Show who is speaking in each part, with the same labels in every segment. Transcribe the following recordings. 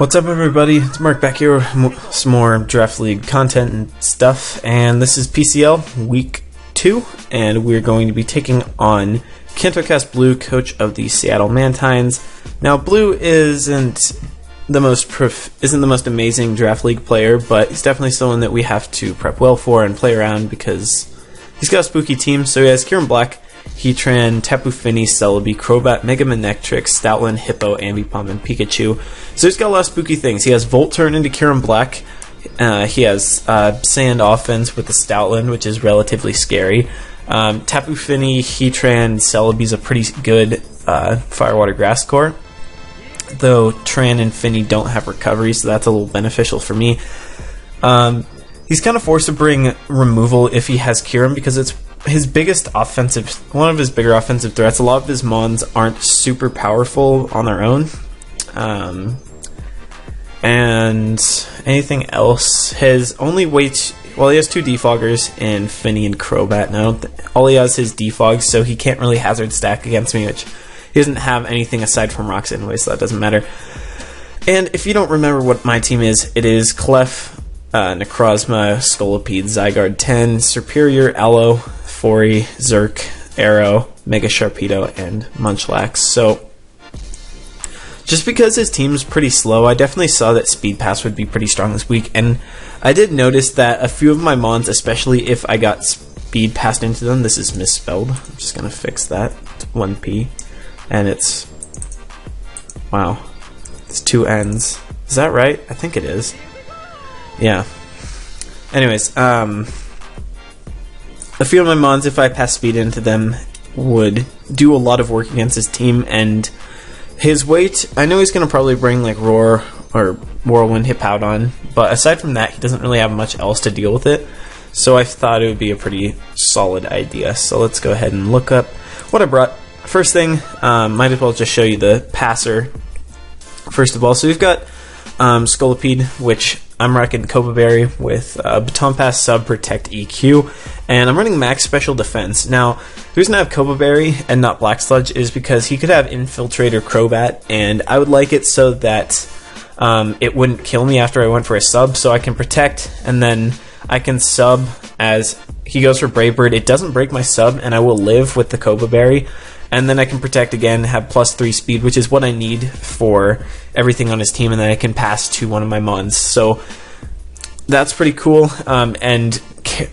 Speaker 1: What's up, everybody? It's Mark back here with some more Draft League content and stuff, and this is PCL Week 2, and we're going to be taking on Cantocast Blue, coach of the Seattle Mantines. Now, Blue isn't the most amazing Draft League player, but he's definitely someone that we have to prep well for and play around because he's got a spooky team. So he has Kieran Black, Heatran, Tapu Fini, Celebi, Crobat, Mega Manectric, Stoutland, Hippo, Ambipom, and Pikachu. So he's got a lot of spooky things. He has Volt Turn into Kieran Black. He has Sand Offense with the Stoutland, which is relatively scary. Tapu Fini, Heatran, Celebi's a pretty good Firewater Grass Core. Though Tran and Fini don't have recovery, so that's a little beneficial for me. He's kind of forced to bring removal if he has Kieran because it's one of his bigger offensive threats. A lot of his mons aren't super powerful on their own. And anything else, his only way he has two defoggers in Fini and Crobat now. All he has is defog, so he can't really hazard stack against me, which he doesn't have anything aside from rocks anyway, so that doesn't matter. And if you don't remember what my team is, it is Clef, Necrozma, Scolipede, Zygarde 10, Superior, Aloe, Fori, Zerk, Arrow, Mega Sharpedo, and Munchlax. So, just because his team's pretty slow, I definitely saw that Speed Pass would be pretty strong this week, and I did notice that a few of my mons, especially if I got Speed Passed into them, this is misspelled. I'm just going to fix that. It's 1P, and it's... wow. It's 2 N's. Is that right? I think it is. Yeah. Anyways, a few of my mons, if I pass speed into them, would do a lot of work against his team, and his weight, I know he's going to probably bring like Roar or Whirlwind Hippowdon, but aside from that, he doesn't really have much else to deal with it, so I thought it would be a pretty solid idea. So let's go ahead and look up what I brought. First thing, might as well just show you the passer first of all. So we've got Scolipede, which I'm rocking Copa Berry with Baton Pass, Sub, Protect, EQ, and I'm running Max Special Defense. Now, the reason I have Copa Berry and not Black Sludge is because he could have Infiltrate or Crobat, and I would like it so that it wouldn't kill me after I went for a Sub, so I can Protect, and then I can Sub as he goes for Brave Bird. It doesn't break my Sub, and I will live with the Copa Berry. And then I can Protect again, have +3 speed, which is what I need for everything on his team, and then I can pass to one of my mons. So that's pretty cool. And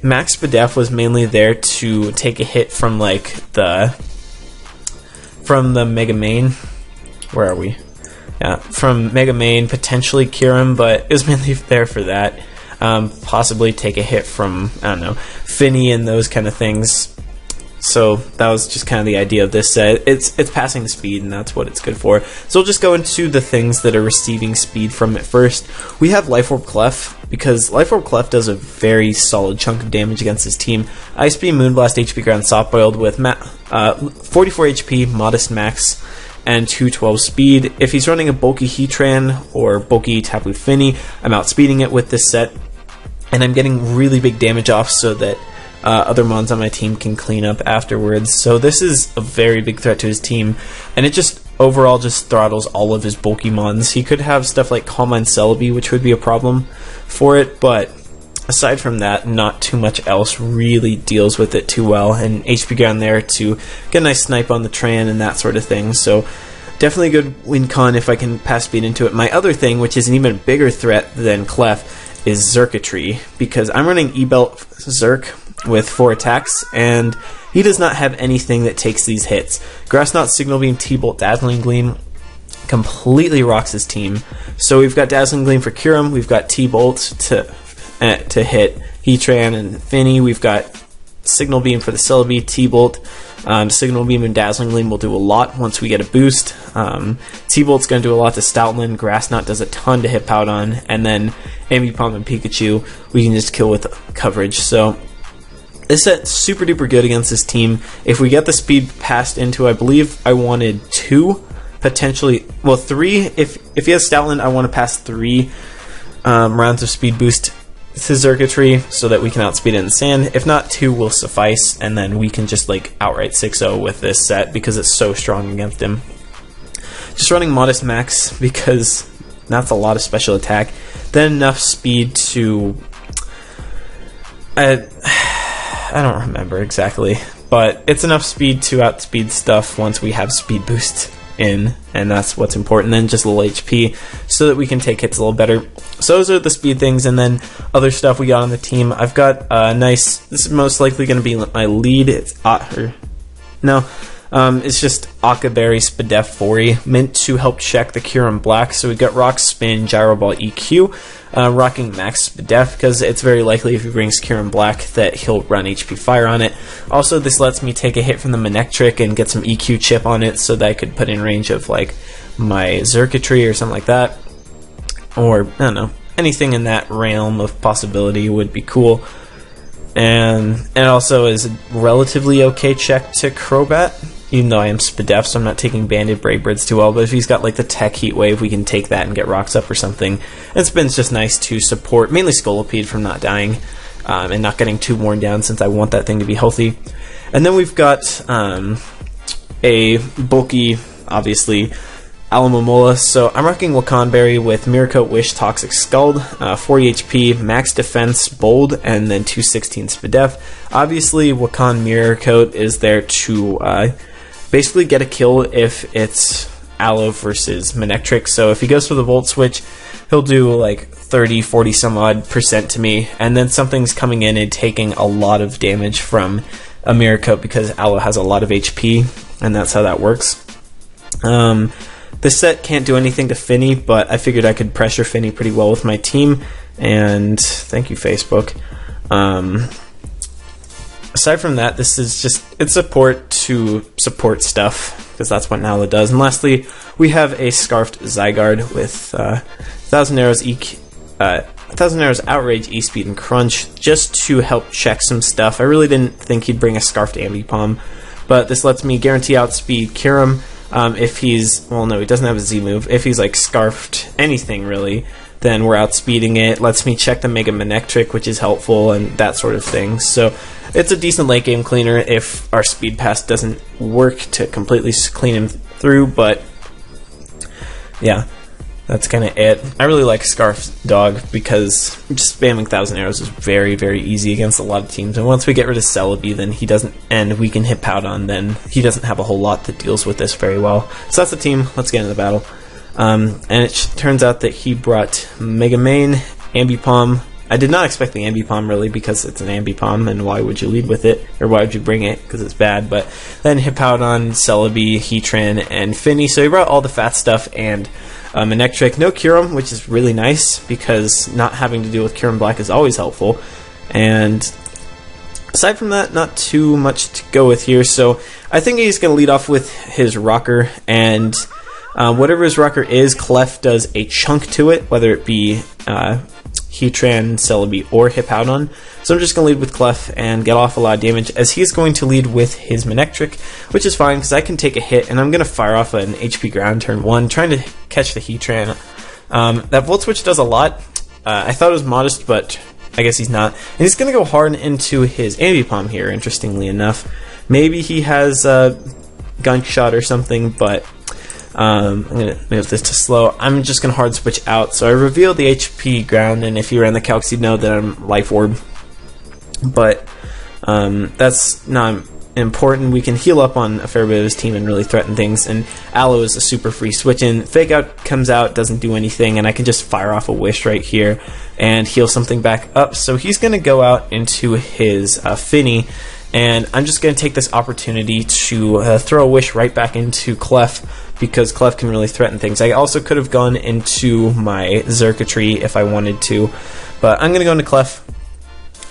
Speaker 1: Max Spadef was mainly there to take a hit from the Mega Main. Where are we? Yeah, from Mega Main, potentially Kieran, but it was mainly there for that. Possibly take a hit from, I don't know, Fini and those kind of things. So that was just kind of the idea of this set. It's passing the speed, and that's what it's good for. So we'll just go into the things that are receiving speed from it first. We have Life Orb Clef, because Life Orb Clef does a very solid chunk of damage against his team. Ice Beam, Moonblast, HP Ground, Softboiled with 44 HP, Modest Max, and 212 speed. If he's running a bulky Heatran or bulky Tapu Fini, I'm outspeeding it with this set, and I'm getting really big damage off so that other mons on my team can clean up afterwards. So this is a very big threat to his team, and it just overall just throttles all of his bulky mons. He could have stuff like Calm Mind Celebi, which would be a problem for it, but aside from that, not too much else really deals with it too well, and HP Ground there to get a nice snipe on the Tran and that sort of thing. So definitely a good win con if I can pass speed into it. My other thing, which is an even bigger threat than Clef, is Zerkatry, because I'm running E-Belt Zerk with 4 attacks, and he does not have anything that takes these hits. Grass Knot, Signal Beam, T-Bolt, Dazzling Gleam completely rocks his team. So we've got Dazzling Gleam for Kyurem, we've got T-Bolt to hit Heatran and Fini, we've got Signal Beam for the Celebi, T-Bolt, Signal Beam and Dazzling Gleam will do a lot once we get a boost. T-Bolt's going to do a lot to Stoutland, Grass Knot does a ton to Hippowdon, and then Ambipom and Pikachu we can just kill with coverage. So this set's super duper good against this team. If we get the speed passed into, I believe I wanted 2, potentially, well 3. If he has Stoutland, I want to pass 3 rounds of speed boost to Zerkatry so that we can outspeed it in the sand. If not, 2 will suffice, and then we can just outright 6-0 with this set because it's so strong against him. Just running Modest Max because That's a lot of special attack. Then enough speed to... I don't remember exactly, but it's enough speed to outspeed stuff once we have speed boost in, and that's what's important. Then just a little HP so that we can take hits a little better. So those are the speed things, and then other stuff we got on the team. I've got a nice... This is most likely going to be my lead. It's it's just Akaberry Spadef Fori, meant to help check the Cure on black. So we've got Rock Spin, Gyro Ball, EQ, rocking Max Spadef, because it's very likely if he brings Cure on black that he'll run HP Fire on it. Also, this lets me take a hit from the Manectric and get some EQ chip on it, so that I could put in range of like my Xurkitree or something like that. Or, I don't know, anything in that realm of possibility would be cool. And it also is a relatively okay check to Crobat, even though I am Spadef, so I'm not taking Banded Brave Birds too well. But if he's got like the Tech Heat Wave, we can take that and get Rocks up or something. And Spin's just nice to support, mainly Scolipede from not dying and not getting too worn down, since I want that thing to be healthy. And then we've got a bulky, obviously, Alomomola. So I'm rocking Wakanberry with Mirror Coat, Wish, Toxic Scald, 40 HP, Max Defense, Bold, and then 216 Spadef. Obviously, Wakan Mirror Coat is there to basically get a kill if it's Aloe versus Manectric. So if he goes for the Volt Switch, he'll do like 30, 40 some odd % to me, and then something's coming in and taking a lot of damage from a Mirror Coat because Aloe has a lot of HP, and that's how that works. This set can't do anything to Finny, but I figured I could pressure Finny pretty well with my team, and thank you, Facebook. Aside from that, this is just, it's support to support stuff, because that's what Nala does. And lastly, we have a Scarfed Zygarde with 1,000 Arrows Outrage, E-Speed, and Crunch, just to help check some stuff. I really didn't think he'd bring a Scarfed Ambipom, but this lets me guarantee outspeed Kyurem. If he's, well, no, he doesn't have a Z move. If he's like Scarfed anything really, then we're outspeeding it. Lets me check the Mega Manectric, which is helpful, and that sort of thing. So it's a decent late game cleaner if our Speed Pass doesn't work to completely clean him through, but yeah, that's kind of it. I really like Scarf Dog because just spamming 1,000 Arrows is very, very easy against a lot of teams. And once we get rid of Celebi, then he doesn't, and we can hit Powdon, then he doesn't have a whole lot that deals with this very well. So that's the team. Let's get into the battle. And it turns out that he brought Mega Mane, Ambipom. I did not expect the Ambipom really, because it's an Ambipom, and why would you lead with it, or why would you bring it, because it's bad. But then Hippowdon, Celebi, Heatran, and Finny. So he brought all the fat stuff and Manectric. No Kyurem, which is really nice, because not having to deal with Kyurem Black is always helpful. And aside from that, not too much to go with here. So I think he's going to lead off with his Rocker, and whatever his Rocker is, Clef does a chunk to it, whether it be Heatran, Celebi, or Hippowdon. So I'm just going to lead with Clef and get off a lot of damage, as he's going to lead with his Manectric, which is fine because I can take a hit, and I'm going to fire off an HP Ground turn 1, trying to catch the Heatran. That Volt Switch does a lot. I thought it was modest, but I guess he's not. And he's going to go hard into his Ambipom here, interestingly enough. Maybe he has Gunk Shot or something, but I'm going to move this to slow. I'm just going to hard switch out. So I revealed the HP Ground, and if you ran the calcs, you'd know that I'm Life Orb. But that's not important. We can heal up on a fair bit of his team and really threaten things, and Aloe is a super free switch in. Fake Out comes out, doesn't do anything, and I can just fire off a Wish right here and heal something back up. So he's going to go out into his Finny, and I'm just going to take this opportunity to throw a Wish right back into Clef, because Clef can really threaten things. I also could have gone into my Xurkitree if I wanted to, but I'm going to go into Clef,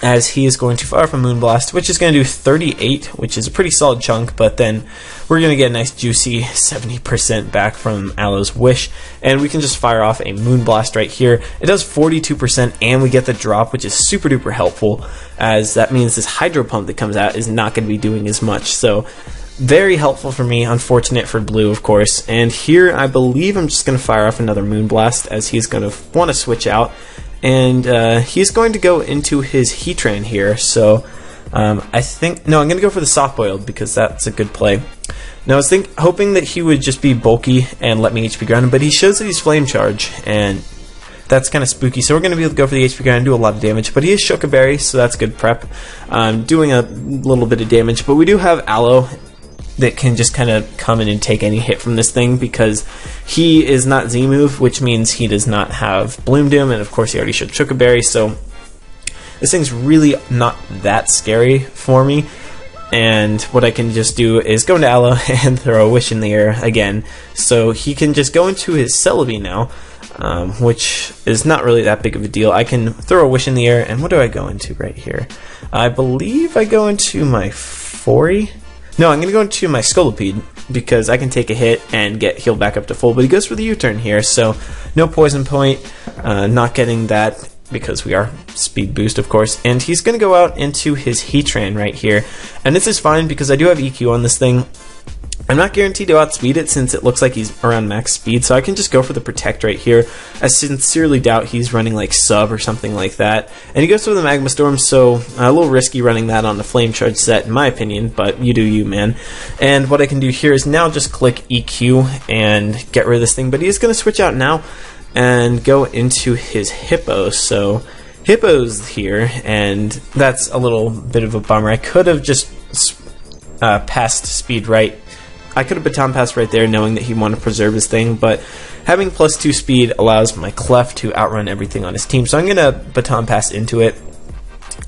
Speaker 1: as he is going to fire off a Moonblast, which is going to do 38, which is a pretty solid chunk, but then we're going to get a nice juicy 70% back from Aloe's Wish, and we can just fire off a Moonblast right here. It does 42%, and we get the drop, which is super duper helpful, as that means this Hydro Pump that comes out is not going to be doing as much. So very helpful for me, unfortunate for Blue, of course. And here I believe I'm just going to fire off another Moonblast, as he's going to want to switch out. And he's going to go into his Heatran here, so I think... No, I'm going to go for the Soft Boiled, because that's a good play. Now I was hoping that he would just be bulky and let me HP ground him, but he shows that he's Flame Charge, and that's kind of spooky. So we're going to be able to go for the HP ground and do a lot of damage, but he is Shook a Berry, so that's good prep. Doing a little bit of damage, but we do have Aloe that can just kind of come in and take any hit from this thing, because he is not Z-move, which means he does not have Bloom Doom, and of course he already showed Shook a Berry, so this thing's really not that scary for me. And what I can just do is go into Aloe and throw a Wish in the air again, so he can just go into his Celebi now, which is not really that big of a deal. I can throw a Wish in the air, and what do I go into right here? I believe I go into my Fori. No, I'm going to go into my Scolipede, because I can take a hit and get healed back up to full, but he goes for the U-turn here, so no Poison Point, not getting that, because we are speed boost, of course, and he's going to go out into his Heatran right here, and this is fine because I do have EQ on this thing. I'm not guaranteed to outspeed it since it looks like he's around max speed, so I can just go for the Protect right here. I sincerely doubt he's running like Sub or something like that, and he goes for the Magma Storm, so a little risky running that on the Flame Charge set in my opinion, but you do you, man. And what I can do here is now just click EQ and get rid of this thing, but he's going to switch out now and go into his Hippo, so Hippo's here, and that's a little bit of a bummer. I could have just passed speed right. I could have baton passed right there knowing that he wanted to preserve his thing, but having +2 speed allows my Clef to outrun everything on his team, so I'm going to baton pass into it,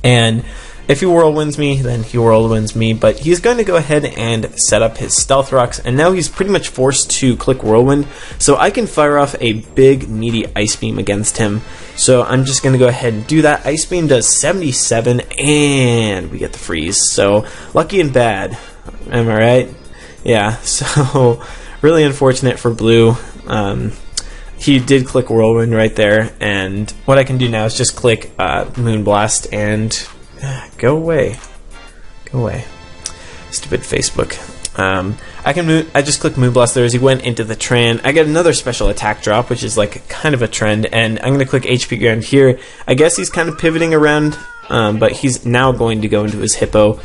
Speaker 1: and if he Whirlwinds me, then he Whirlwinds me, but he's going to go ahead and set up his Stealth Rocks, and now he's pretty much forced to click Whirlwind, so I can fire off a big, meaty Ice Beam against him. So I'm just going to go ahead and do that. Ice Beam does 77, and we get the freeze, so lucky and bad. Am I right? Yeah, so really unfortunate for Blue. He did click Whirlwind right there, and what I can do now is just click Moonblast and go away. Go away. Stupid Facebook. I just click Moonblast there as he went into the Tran. I get another special attack drop, which is like kind of a trend, and I'm going to click HP ground here. I guess he's kind of pivoting around, but he's now going to go into his Hippo,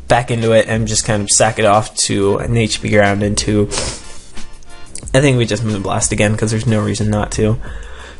Speaker 1: back into it, and just kind of sack it off to an HP ground into... I think we just Moonblast again, because there's no reason not to.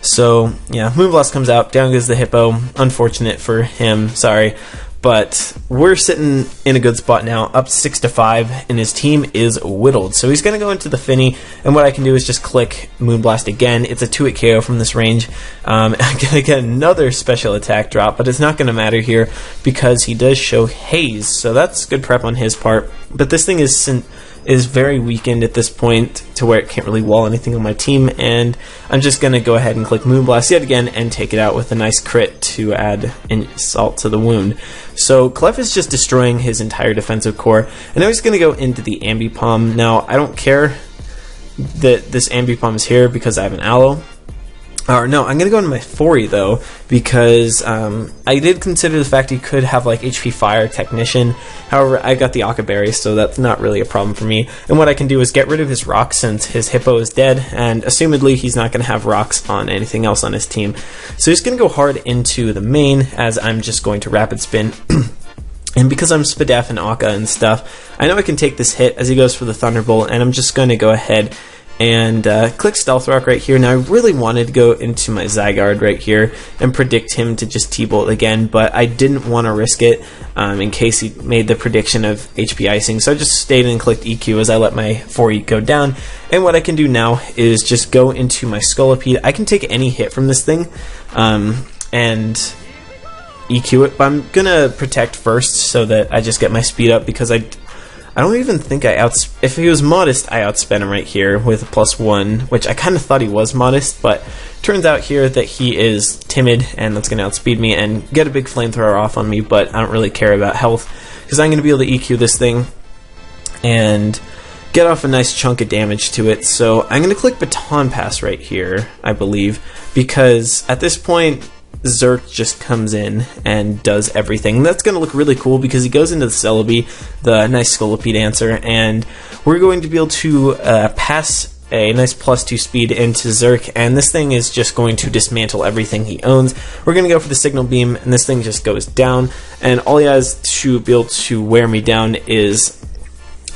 Speaker 1: So, yeah, Moonblast comes out, down goes the Hippo. Unfortunate for him, sorry. But we're sitting in a good spot now, up 6-5, and his team is whittled. So he's going to go into the Finny, and what I can do is just click Moonblast again. It's a 2-hit KO from this range. I'm going to get another special attack drop, but it's not going to matter here because he does show Haze, so that's good prep on his part. But this thing is very weakened at this point to where it can't really wall anything on my team, and I'm just going to go ahead and click Moonblast yet again and take it out with a nice crit to add insult to the wound. So Clef is just destroying his entire defensive core, and now he's going to go into the Ambipom. Now, I don't care that this Ambipom is here because I have an Aloe. Or no, I'm going to go into my Fori though, because I did consider the fact he could have like HP Fire Technician. However, I got the Akaberry, so that's not really a problem for me. And what I can do is get rid of his rocks since his Hippo is dead, and assumedly he's not going to have rocks on anything else on his team. So he's going to go hard into the main, as I'm just going to Rapid Spin. And because I'm Spadef and Akka and stuff, I know I can take this hit as he goes for the Thunderbolt, and I'm just going to go ahead and click Stealth Rock right here. Now I really wanted to go into my Zygarde right here and predict him to just T-Bolt again, but I didn't want to risk it in case he made the prediction of HP Icing, so I just stayed and clicked EQ as I let my 4E go down. And what I can do now is just go into my Scolipede. I can take any hit from this thing and EQ it, but I'm gonna protect first so that I just get my speed up, because I don't even think if he was modest, I outspent him right here with a +1, which I kind of thought he was modest, but turns out here that he is timid, and that's going to outspeed me and get a big flamethrower off on me, but I don't really care about health, because I'm going to be able to EQ this thing and get off a nice chunk of damage to it. So I'm going to click Baton Pass right here, I believe, because at this point, Zerk just comes in and does everything. That's going to look really cool because he goes into the Celebi, the nice Scolipede answer, and we're going to be able to pass a nice +2 speed into Zerk, and this thing is just going to dismantle everything he owns. We're going to go for the Signal Beam, and this thing just goes down, and all he has to be able to wear me down is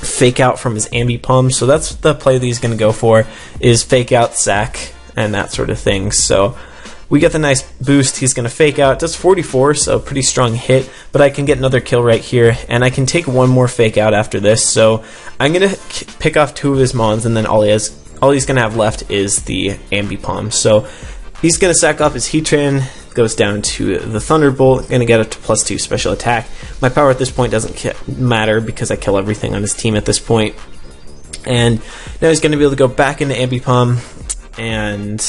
Speaker 1: fake out from his ambi palm. So that's the play that he's going to go for, is fake out, sack, and that sort of thing. So we get the nice boost. He's going to fake out. Does 44, so pretty strong hit, but I can get another kill right here, and I can take one more fake out after this. So I'm going to pick off 2 of his mons, and then all he's going to have left is the ambi palm. So he's going to sack off his Heatran, goes down to the Thunderbolt, going to get a +2 special attack. My power at this point doesn't matter because I kill everything on his team at this point. And now he's going to be able to go back into Ambipom, and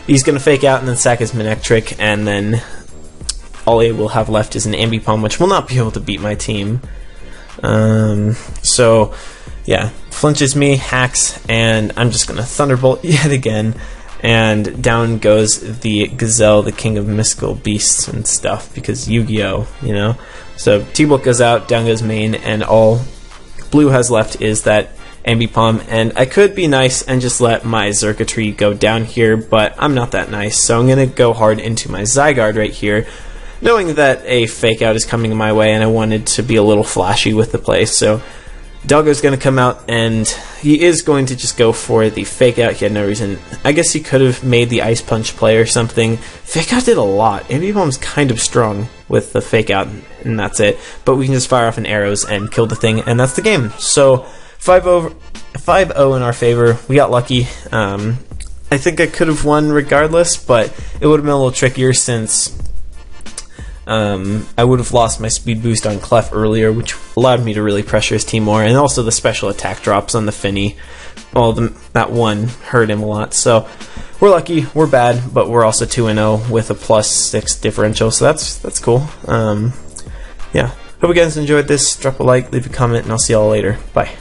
Speaker 1: he's going to fake out and then sack his Manectric, and then all he will have left is an Ambipom, which will not be able to beat my team. So, yeah, flinches me, hacks, and I'm just going to Thunderbolt yet again. And down goes the Gazelle, the king of mystical beasts and stuff, because Yu-Gi-Oh, you know? So T-Bolt goes out, down goes main, and all blue has left is that Ambipom. And I could be nice and just let my Xurkitree go down here, but I'm not that nice, so I'm going to go hard into my Zygarde right here, knowing that a fake out is coming my way, and I wanted to be a little flashy with the play. So Doggo's going to come out, and he is going to just go for the fake out. He had no reason. I guess he could have made the Ice Punch play or something. Fake out did a lot. Ambipom's kind of strong with the fake out, and that's it. But we can just fire off an arrows and kill the thing, and that's the game. So 5-0 in our favor. We got lucky. I think I could have won regardless, but it would have been a little trickier since I would have lost my speed boost on Clef earlier, which allowed me to really pressure his team more, and also the special attack drops on the Finny. Well, that one hurt him a lot, so we're lucky, we're bad, but we're also 2-0 with a +6 differential, so that's cool. Yeah, hope you guys enjoyed this. Drop a like, leave a comment, and I'll see y'all later. Bye.